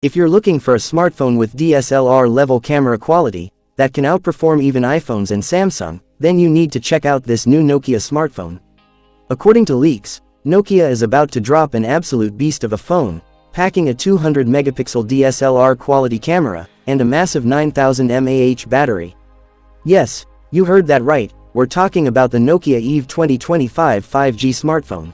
If you're looking for a smartphone with DSLR level camera quality that can outperform even iPhones and Samsung, then you need to check out this new Nokia smartphone. According to leaks, Nokia is about to drop an absolute beast of a phone, packing a 200 megapixel DSLR quality camera and a massive 9000 mAh battery. Yes, you heard that right, we're talking about the Nokia Eve 2025 5G smartphone.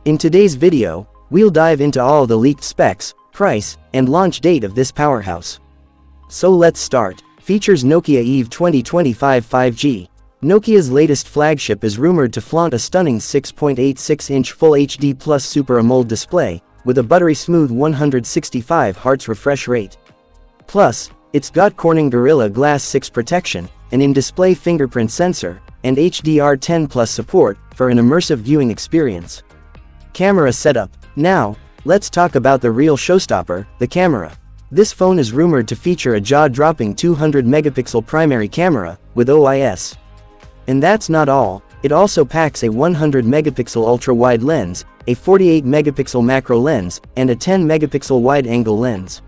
In today's video, we'll dive into all the leaked specs, price, and launch date of this powerhouse. So let's start. Features Nokia Eve 2025 5G. Nokia's latest flagship is rumored to flaunt a stunning 6.86-inch Full HD Plus Super AMOLED display, with a buttery-smooth 165 Hz refresh rate. Plus, it's got Corning Gorilla Glass 6 protection, an in-display fingerprint sensor, and HDR10 Plus support for an immersive viewing experience. Camera setup. Now, let's talk about the real showstopper, the camera. This phone is rumored to feature a jaw-dropping 200 megapixel primary camera with OIS. And that's not all, it also packs a 100 megapixel ultra-wide lens, a 48 megapixel macro lens, and a 10 megapixel wide-angle lens.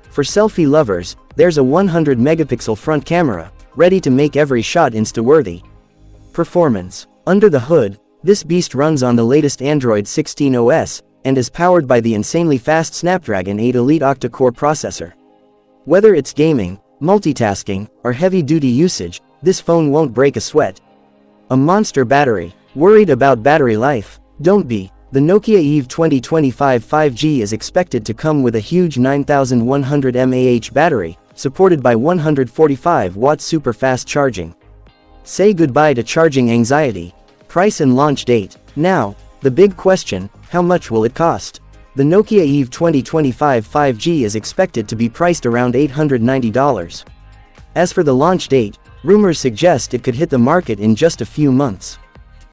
For selfie lovers, there's a 100 megapixel front camera, ready to make every shot Insta-worthy. Performance. Under the hood, this beast runs on the latest Android 16 OS, and is powered by the insanely fast Snapdragon 8 Elite octa-core processor. Whether it's gaming, multitasking, or heavy-duty usage, this phone won't break a sweat. A monster battery. Worried about battery life? Don't be. The Nokia Eve 2025 5G is expected to come with a huge 9100 mAh battery, supported by 145-watt super-fast charging. Say goodbye to charging anxiety. Price and launch date. Now, the big question, how much will it cost? The Nokia Eve 2025 5G is expected to be priced around $890. As for the launch date, rumors suggest it could hit the market in just a few months.